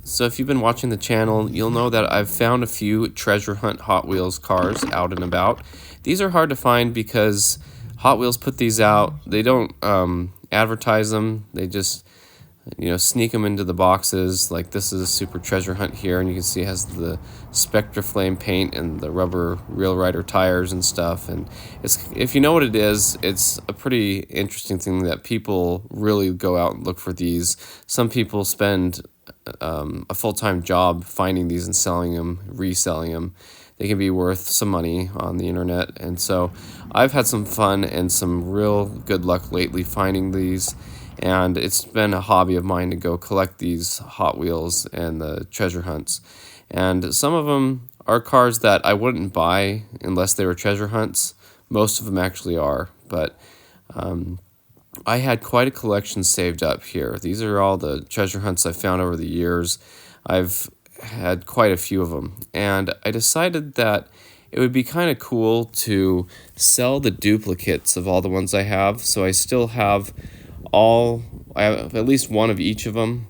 So if you've been watching the channel, you'll know that I've found a few treasure hunt Hot Wheels cars out and about. These are hard to find because Hot Wheels put these out. They don't advertise them. They just, sneak them into the boxes. Like this is a super treasure hunt here, and you can see it has the Spectra Flame paint and the rubber Real Rider tires and stuff. And if you know what it is, it's a pretty interesting thing that people really go out and look for these. Some people spend a full-time job finding these and selling them, reselling them. They can be worth some money on the internet. And so I've had some fun and some real good luck lately finding these. And it's been a hobby of mine to go collect these Hot Wheels and the treasure hunts. And some of them are cars that I wouldn't buy unless they were treasure hunts. Most of them actually are. But I had quite a collection saved up here. These are all the treasure hunts I've found over the years. I've had quite a few of them. And I decided that it would be kind of cool to sell the duplicates of all the ones I have. So I still have I have at least one of each of them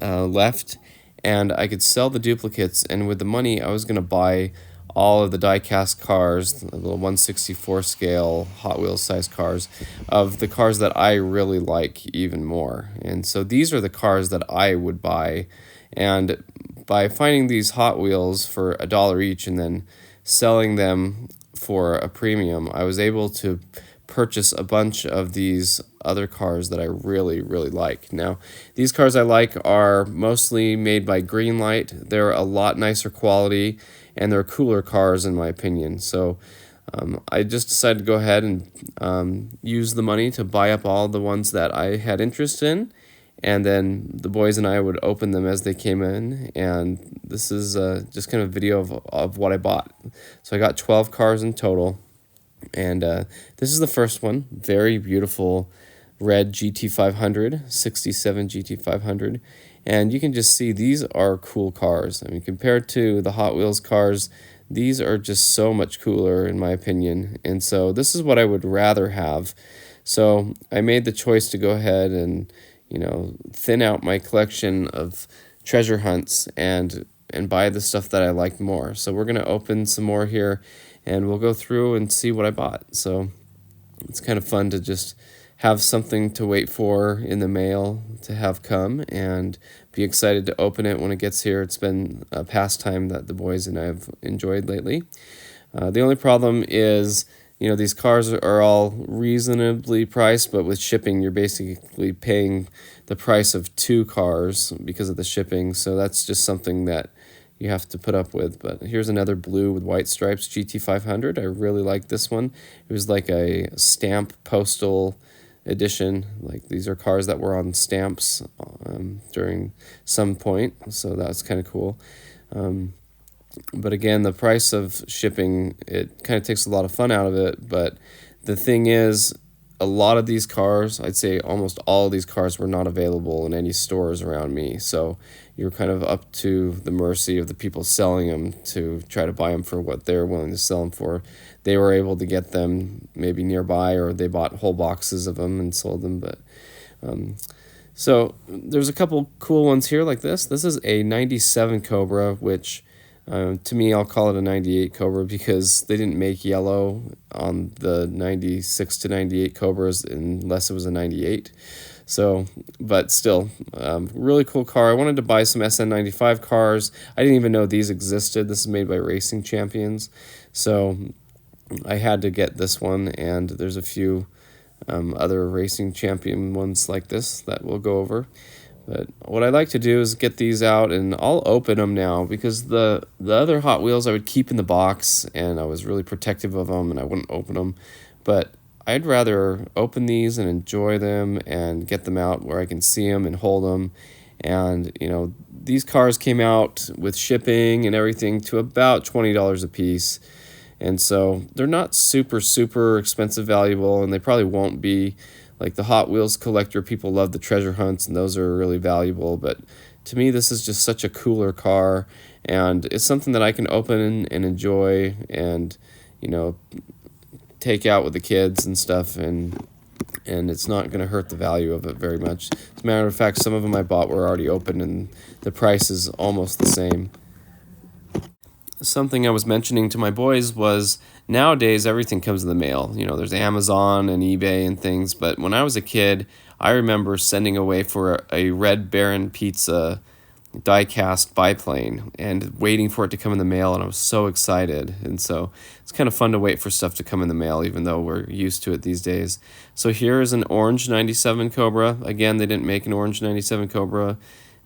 left. And I could sell the duplicates. And with the money, I was going to buy all of the diecast cars, the little 1/64 scale Hot Wheels size cars, of the cars that I really like even more. And so these are the cars that I would buy. And by finding these Hot Wheels for $1 each and then selling them for a premium, I was able to purchase a bunch of these other cars that I really, really like. Now, these cars I like are mostly made by Greenlight. They're a lot nicer quality, and they're cooler cars in my opinion. So I just decided to go ahead and use the money to buy up all the ones that I had interest in, and then the boys and I would open them as they came in. And this is just kind of a video of what I bought. So I got 12 cars in total. And this is the first one, very beautiful red GT500, 67 GT500. And you can just see these are cool cars. I mean, compared to the Hot Wheels cars, these are just so much cooler in my opinion. And so this is what I would rather have. So I made the choice to go ahead and, thin out my collection of treasure hunts and buy the stuff that I liked more. So we're going to open some more here, and we'll go through and see what I bought. So it's kind of fun to just have something to wait for in the mail to have come and be excited to open it when it gets here. It's been a pastime that the boys and I have enjoyed lately. The only problem is, these cars are all reasonably priced, but with shipping, you're basically paying the price of 2 cars because of the shipping. So that's just something that you have to put up with. But here's another blue with white stripes GT500. I really like this one. It was like a stamp postal edition. Like these are cars that were on stamps during some point, so that's kind of cool. But again, the price of shipping, it kind of takes a lot of fun out of it. But the thing is, a lot of these cars, I'd say almost all of these cars, were not available in any stores around me. So you're kind of up to the mercy of the people selling them to try to buy them for what they're willing to sell them for. They were able to get them maybe nearby, or they bought whole boxes of them and sold them. But so there's a couple cool ones here like this. This is a 97 Cobra, which to me, I'll call it a 98 Cobra because they didn't make yellow on the 96 to 98 Cobras unless it was a 98. So, but still, really cool car. I wanted to buy some SN95 cars. I didn't even know these existed. This is made by Racing Champions. So I had to get this one, and there's a few other Racing Champion ones like this that we'll go over. But what I like to do is get these out, and I'll open them now because the other Hot Wheels I would keep in the box, and I was really protective of them, and I wouldn't open them. But I'd rather open these and enjoy them and get them out where I can see them and hold them. And, these cars came out with shipping and everything to about $20 a piece. And so they're not super, super expensive, valuable, and they probably won't be. Like the Hot Wheels collector, people love the treasure hunts, and those are really valuable. But to me, this is just such a cooler car, and it's something that I can open and enjoy and, take out with the kids and stuff. And and it's not going to hurt the value of it very much. As a matter of fact, some of them I bought were already open, and the price is almost the same. Something I was mentioning to my boys was nowadays everything comes in the mail. You know, there's Amazon and eBay and things, but when I was a kid, I remember sending away for a Red Baron pizza diecast biplane and waiting for it to come in the mail, and I was so excited. And so it's kind of fun to wait for stuff to come in the mail, even though we're used to it these days. So here is an orange 97 Cobra. Again, they didn't make an orange 97 Cobra,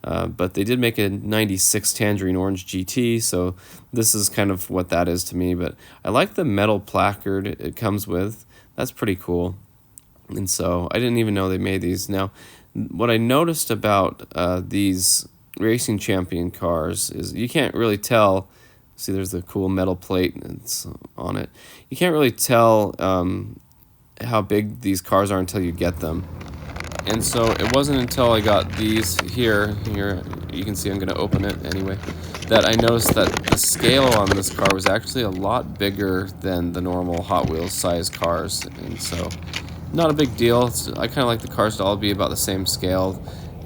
but they did make a 96 Tangerine Orange GT, so this is kind of what that is to me. But I like the metal placard it comes with. That's pretty cool. And so I didn't even know they made these. Now, what I noticed about these racing champion cars is you can't really tell. See, there's the cool metal plate that's on it. You can't really tell how big these cars are until you get them. And so it wasn't until I got these here, you can see I'm going to open it anyway, that I noticed that the scale on this car was actually a lot bigger than the normal Hot Wheels size cars. And so not a big deal. I kind of like the cars to all be about the same scale.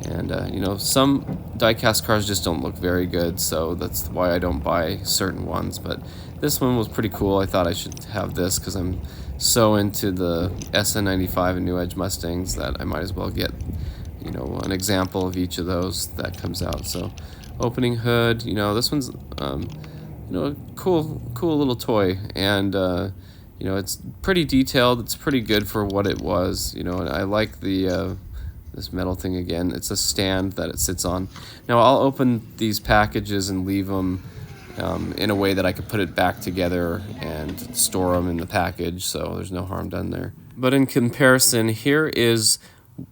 And, you know, some diecast cars just don't look very good, so that's why I don't buy certain ones. But this one was pretty cool. I thought I should have this because I'm so into the SN95 and New Edge Mustangs that I might as well get, you know, an example of each of those that comes out. So opening hood, you know, this one's, you know, a cool little toy. And, you know, it's pretty detailed. It's pretty good for what it was, you know, and I like the... this metal thing again. It's a stand that it sits on. Now I'll open these packages and leave them in a way that I could put it back together and store them in the package, so there's no harm done there. But in comparison, here is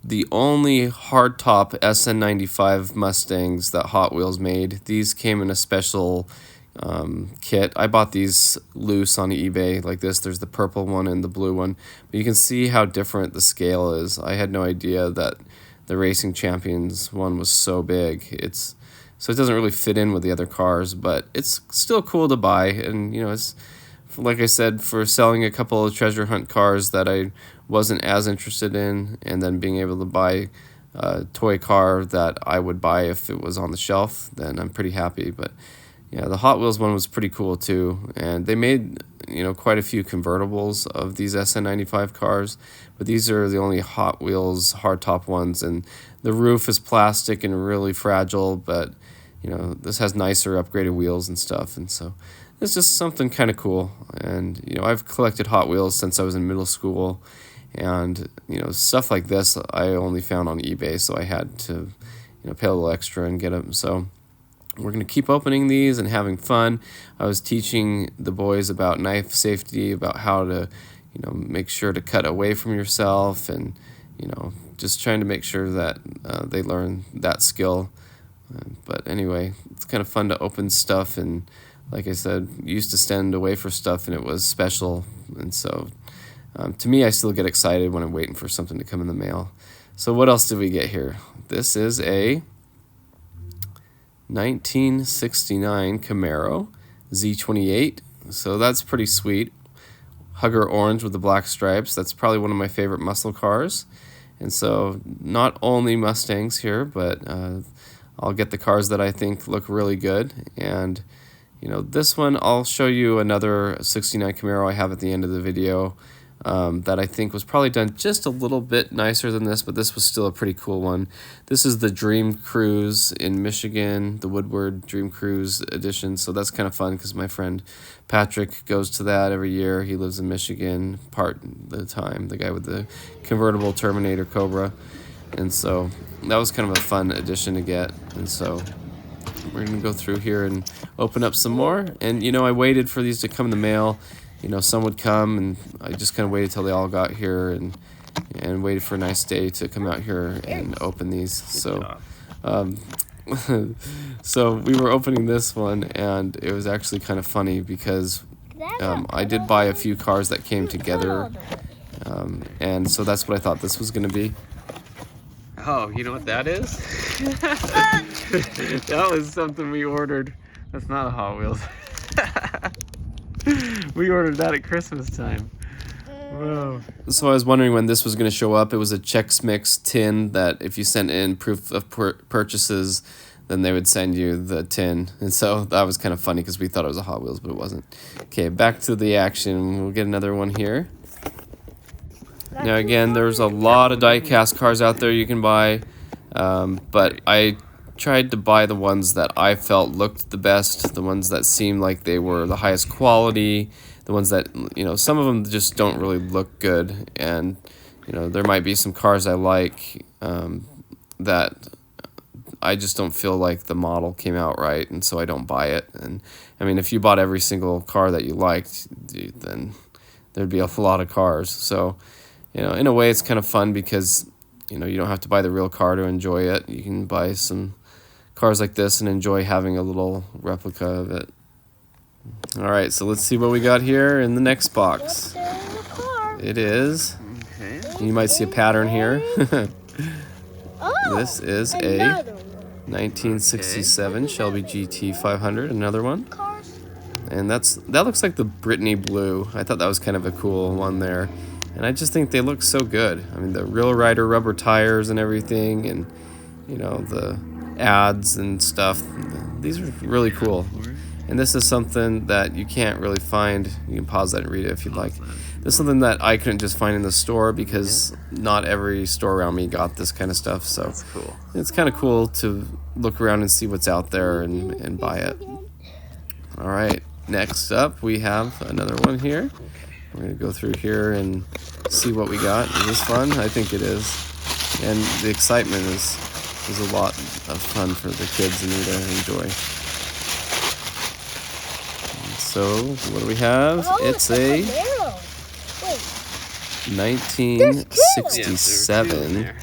the only hardtop SN95 Mustangs that Hot Wheels made. These came in a special kit. I bought these loose on eBay like this. There's the purple one and the blue one. But you can see how different the scale is. I had no idea that the Racing Champions one was so big. So it doesn't really fit in with the other cars, but it's still cool to buy. And, you know, it's, like I said, for selling a couple of treasure hunt cars that I wasn't as interested in, and then being able to buy a toy car that I would buy if it was on the shelf, then I'm pretty happy. But yeah, the Hot Wheels one was pretty cool too, and they made, you know, quite a few convertibles of these SN95 cars, but these are the only Hot Wheels hardtop ones, and the roof is plastic and really fragile, but, you know, this has nicer upgraded wheels and stuff, and so it's just something kind of cool. And, you know, I've collected Hot Wheels since I was in middle school, and, you know, stuff like this I only found on eBay, so I had to, you know, pay a little extra and get them. So we're going to keep opening these and having fun. I was teaching the boys about knife safety, about how to, you know, make sure to cut away from yourself, and, you know, just trying to make sure that they learn that skill. But anyway, it's kind of fun to open stuff, and like I said, used to stand away for stuff and it was special. And so to me, I still get excited when I'm waiting for something to come in the mail. So what else did we get here? This is a 1969 Camaro Z28, so that's pretty sweet. Hugger orange with the black stripes. That's probably one of my favorite muscle cars. And so not only Mustangs here, but I'll get the cars that I think look really good. And, you know, this one, I'll show you another 69 Camaro I have at the end of the video that I think was probably done just a little bit nicer than this, but this was still a pretty cool one. This is the Dream Cruise in Michigan, the Woodward Dream Cruise edition, so that's kind of fun because my friend Patrick goes to that every year. He lives in Michigan part of the time, the guy with the convertible Terminator Cobra, and so that was kind of a fun edition to get. And so we're going to go through here and open up some more. And, you know, I waited for these to come in the mail. You know, some would come, and I just kind of waited till they all got here and waited for a nice day to come out here and open these. So, so we were opening this one, and it was actually kind of funny because I did buy a few cars that came together, and so that's what I thought this was going to be. Oh, you know what that is? That was something we ordered. That's not a Hot Wheels. We ordered that at Christmas time. So I was wondering when this was going to show up. It was a Chex Mix tin that if you sent in proof of purchases, then they would send you the tin. And so that was kind of funny because we thought it was a Hot Wheels, but it wasn't. Okay, back to the action. We'll get another one here. Now again, there's a lot of die-cast cars out there you can buy, but I tried to buy the ones that I felt looked the best, the ones that seemed like they were the highest quality, the ones that, some of them just don't really look good, and, there might be some cars I like that I just don't feel like the model came out right, and so I don't buy it. And, I mean, if you bought every single car that you liked, then there'd be a lot of cars. So, in a way, it's kind of fun because, you don't have to buy the real car to enjoy it. You can buy some cars like this and enjoy having a little replica of it. All right, so let's see what we got here in the next box. It is, you might see a pattern here. This is a 1967 Shelby GT 500, another one. And that looks like the Brittany Blue. I thought that was kind of a cool one there. And I just think they look so good. I mean, the Real Rider rubber tires and everything, and, the ads and stuff. These are really cool. And this is something that you can't really find. You can pause that and read it if you'd like. This is something that I couldn't just find in the store because not every store around me got this kind of stuff. So that's cool. It's kind of cool to look around and see what's out there and buy it. All right, next up we have another one here. We're going to go through here and see what we got. Is this fun? I think it is. And the excitement is a lot of fun for the kids and me to enjoy. So, what do we have? It's a 1967.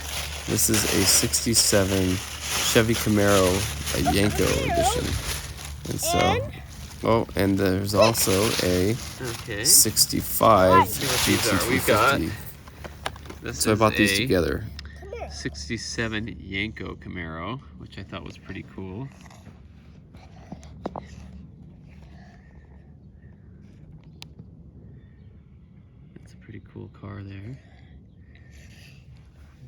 This is a 67 Chevy Camaro, a Yanko edition. And so, and there's also a 65 GT350. So I bought these together. 67 Yanko Camaro, which I thought was pretty cool. That's a pretty cool car there.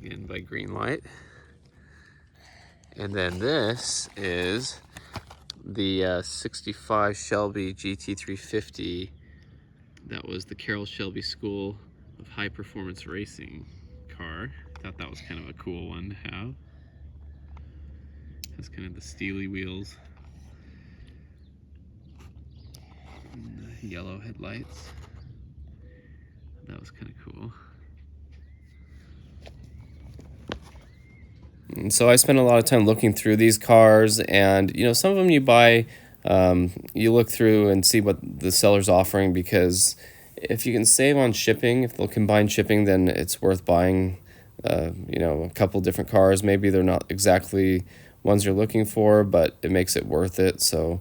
Again by Greenlight. And then this is the 65 Shelby GT350. That was the Carroll Shelby School of High Performance Racing car. I thought that was kind of a cool one to have. Has kind of the steely wheels. And the yellow headlights. That was kind of cool. And so I spent a lot of time looking through these cars, and some of them you buy, you look through and see what the seller's offering, because if you can save on shipping, if they'll combine shipping, then it's worth buying a couple different cars. Maybe they're not exactly ones you're looking for, but it makes it worth it. So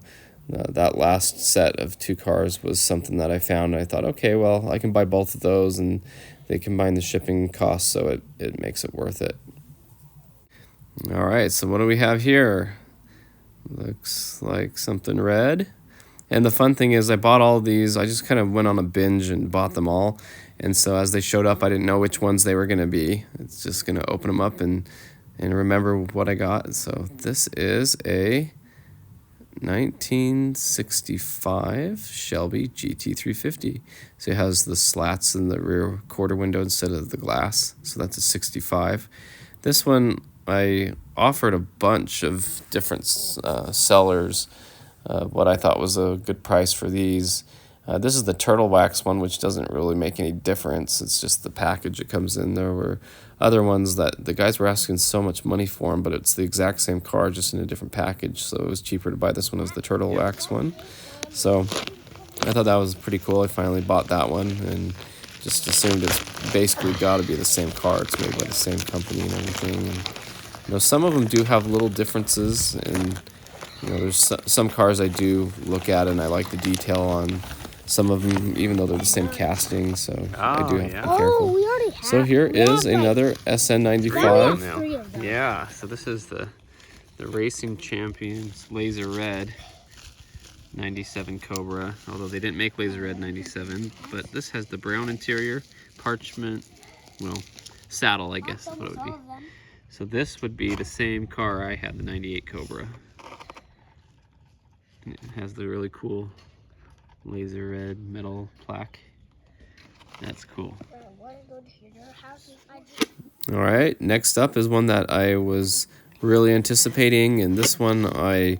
that last set of 2 cars was something that I found. I thought, okay, well, I can buy both of those, and they combine the shipping costs, so it makes it worth it. All right, so what do we have here? Looks like something red. And the fun thing is I bought all of these. I just kind of went on a binge and bought them all. And so as they showed up, I didn't know which ones they were going to be. It's just going to open them up and remember what I got. So this is a 1965 Shelby GT350. So it has the slats in the rear quarter window instead of the glass. So that's a 65. This one, I offered a bunch of different sellers what I thought was a good price for these. This is the turtle wax one, which doesn't really make any difference. It's just the package it comes in. There were other ones that the guys were asking so much money for them, but it's the exact same car, just in a different package. So it was cheaper to buy this one as the turtle wax one. So I thought that was pretty cool. I finally bought that one and just assumed it's basically got to be the same car. It's made by the same company and everything. And, some of them do have little differences, and there's some cars I do look at and I like the detail on some of them, even though they're the same casting, so I do have to be careful. We already have. So here is another SN95. Yeah, so this is the Racing Champions Laser Red. 97 Cobra, although they didn't make laser red 97, but this has the brown interior, parchment, well, saddle, I guess is what it would be. So this would be the same car I had, the 98 Cobra. And it has the really cool laser red metal plaque. That's cool. All right, next up is one that I was really anticipating, and this one I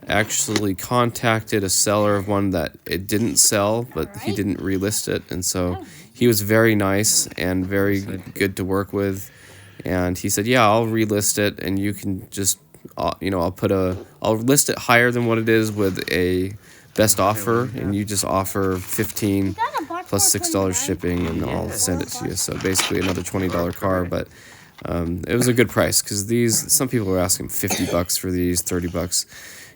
actually contacted a seller of one that it didn't sell, but he didn't relist it, and so he was very nice and very good to work with, and he said, yeah, I'll relist it, and you can just, you know, I'll list it higher than what it is with a best offer, and you just offer 15 plus $6 shipping, and I'll send it to you. So basically another $20 car, but it was a good price, because these, some people were asking $50 for these, $30,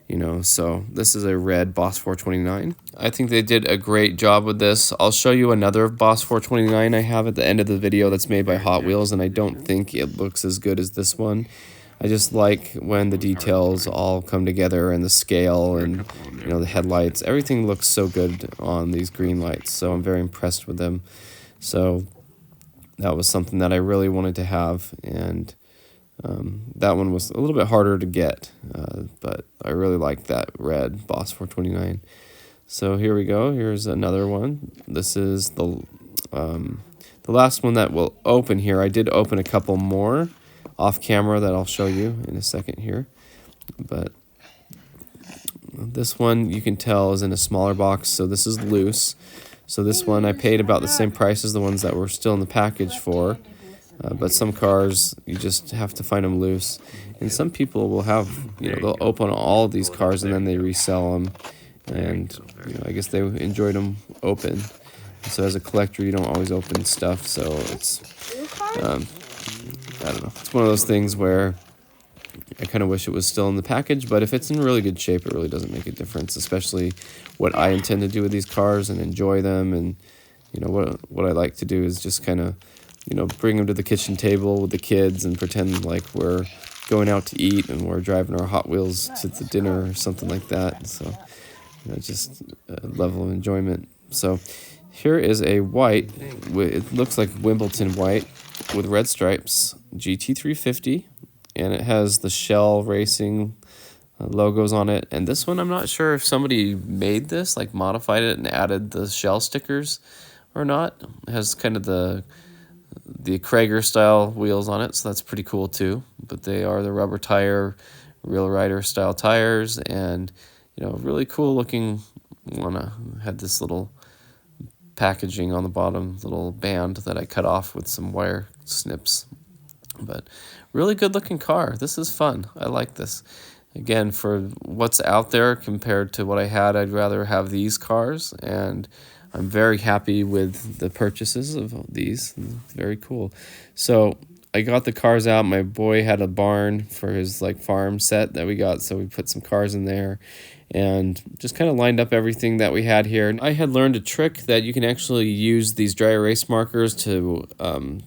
you know. So this is a red Boss 429. I think they did a great job with this. I'll show you another Boss 429 I have at the end of the video that's made by Hot Wheels, and I don't think it looks as good as this one. I just like when the details all come together, and the scale, and you know, the headlights, everything looks so good on these green lights, so I'm very impressed with them. So that was something that I really wanted to have, and that one was a little bit harder to get, but I really like that red Boss 429. So here we go. Here's another one. This is the last one that will open here. I did open a couple more off camera that I'll show you in a second here, but this one you can tell is in a smaller box, so this is loose. So this one I paid about the same price as the ones that were still in the package for, but some cars you just have to find them loose, and some people will have, you know, they'll open all of these cars and then they resell them, and you know, I guess they enjoyed them open. So as a collector, you don't always open stuff, so it's I don't know. It's one of those things where I kind of wish it was still in the package, but if it's in really good shape, it really doesn't make a difference, especially what I intend to do with these cars and enjoy them. And, you know, what I like to do is just kind of, you know, bring them to the kitchen table with the kids and pretend like we're going out to eat and we're driving our Hot Wheels to the dinner or something like that. So, you know, just a level of enjoyment. So here is a white, it looks like Wimbledon white with red stripes, GT350, and it has the Shell Racing logos on it. And this one, I'm not sure if somebody made this, like modified it and added the Shell stickers or not. It has kind of the Krager style wheels on it, so that's pretty cool too. But they are the rubber tire, Real Rider style tires, and you know, really cool looking one. Had this little packaging on the bottom, little band that I cut off with some wire snips. But really good looking car. This is fun. I like this. Again, for what's out there compared to what I had, I'd rather have these cars, and I'm very happy with the purchases of these. Very cool. So I got the cars out. My boy had a barn for his like farm set that we got, so we put some cars in there and just kind of lined up everything that we had here. I had learned a trick that you can actually use these dry erase markers to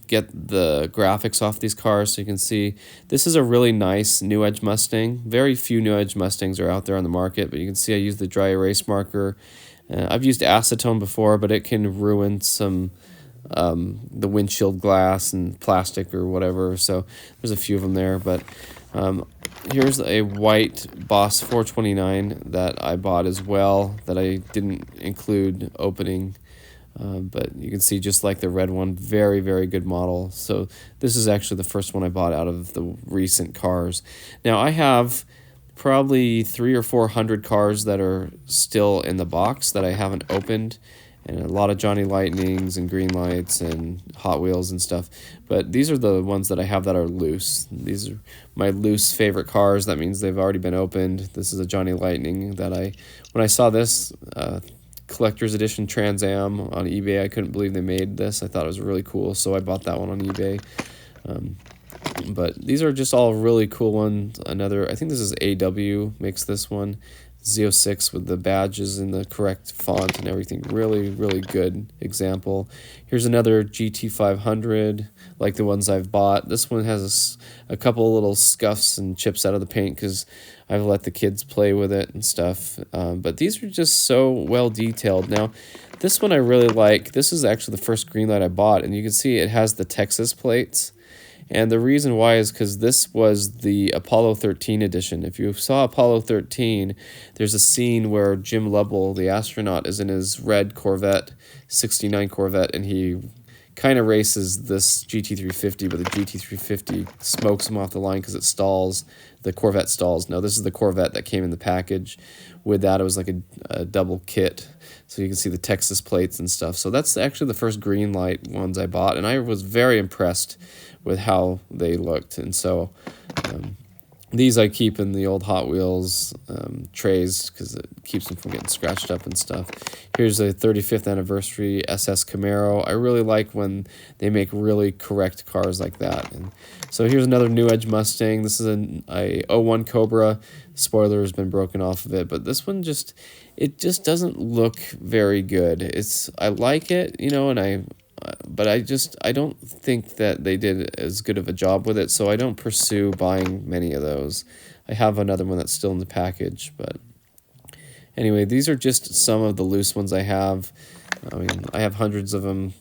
get the graphics off these cars. So you can see this is a really nice New Edge Mustang. Very few New Edge Mustangs are out there on the market, but you can see I used the dry erase marker. I've used acetone before, but it can ruin some the windshield glass and plastic or whatever. So there's a few of them there, but here's a white Boss 429 that I bought as well that I didn't include opening, but you can see just like the red one, very, very good model. So this is actually the first one I bought out of the recent cars. Now I have probably 300 or 400 cars that are still in the box that I haven't opened, and a lot of Johnny Lightnings and Greenlights and Hot Wheels and stuff. But these are the ones that I have that are loose. These are my loose favorite cars. That means they've already been opened. This is a Johnny Lightning that when I saw this collector's edition Trans Am on eBay, I couldn't believe they made this. I thought it was really cool, so I bought that one on eBay. But these are just all really cool ones. Another, I think this is AW makes this one. Z06 with the badges in the correct font and everything. Really, really good example. Here's another GT500, like the ones I've bought. This one has a couple little scuffs and chips out of the paint because I've let the kids play with it and stuff. But these are just so well detailed. Now, this one I really like. This is actually the first Greenlight I bought, and you can see it has the Texas plates. And the reason why is because this was the Apollo 13 edition. If you saw Apollo 13, there's a scene where Jim Lovell, the astronaut, is in his red Corvette, 69 Corvette, and he kind of races this GT350, but the GT350 smokes him off the line because it stalls. The Corvette stalls. Now, this is the Corvette that came in the package. With that, it was like a double kit. So you can see the Texas plates and stuff. So that's actually the first Greenlight ones I bought, and I was very impressed with how they looked. And so these I keep in the old Hot Wheels trays because it keeps them from getting scratched up and stuff. Here's a 35th anniversary SS Camaro. I really like when they make really correct cars like that. And so here's another New Edge Mustang. This is a 01 Cobra. Spoiler has been broken off of it, but this one just doesn't look very good. I like it, you know, but I don't think that they did as good of a job with it, so I don't pursue buying many of those. I have another one that's still in the package, but anyway, these are just some of the loose ones I have. I mean, I have hundreds of them,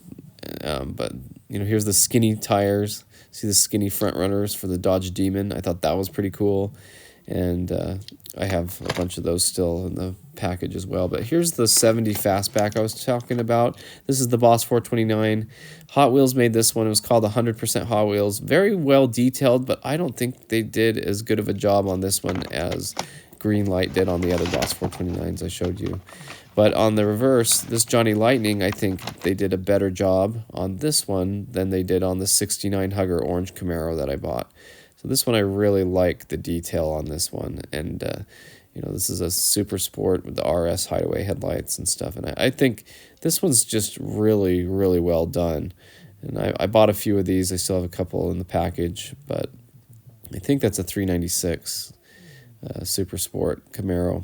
but you know, here's the skinny tires. See the skinny front runners for the Dodge Demon. I thought that was pretty cool, and I have a bunch of those still in the package as well. But here's the 70 Fastback I was talking about. This is the Boss 429. Hot Wheels made this one. It was called 100% Hot Wheels. Very well detailed, but I don't think they did as good of a job on this one as Greenlight did on the other Boss 429s I showed you. But on the reverse, this Johnny Lightning, I think they did a better job on this one than they did on the 69 Hugger Orange Camaro that I bought. So this one I really like the detail on this one, and you know, this is a Super Sport with the RS Hideaway headlights and stuff, and I think this one's just really, really well done. And I bought a few of these. I still have a couple in the package, but I think that's a 396 Super Sport Camaro.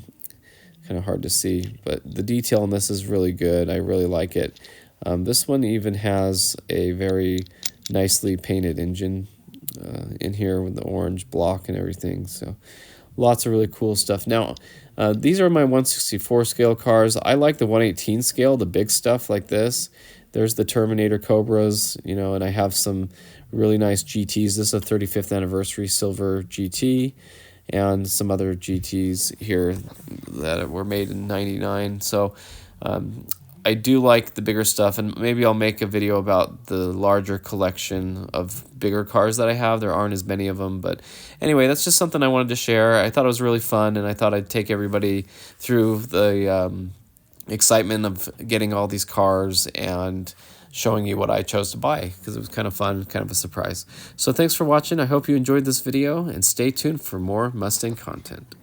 Kind of hard to see, but the detail on this is really good. I really like it. This one even has a very nicely painted engine in here with the orange block and everything. So lots of really cool stuff. Now, these are my 1/64 scale cars. I like the 1/18 scale, the big stuff like this. There's the Terminator Cobras, you know, and I have some really nice GTs. This is a 35th anniversary silver GT, and some other GTs here that were made in '99. So I do like the bigger stuff, and maybe I'll make a video about the larger collection of bigger cars that I have. There aren't as many of them, but anyway, that's just something I wanted to share. I thought it was really fun, and I thought I'd take everybody through the excitement of getting all these cars and showing you what I chose to buy, because it was kind of fun, kind of a surprise. So thanks for watching. I hope you enjoyed this video, and stay tuned for more Mustang content.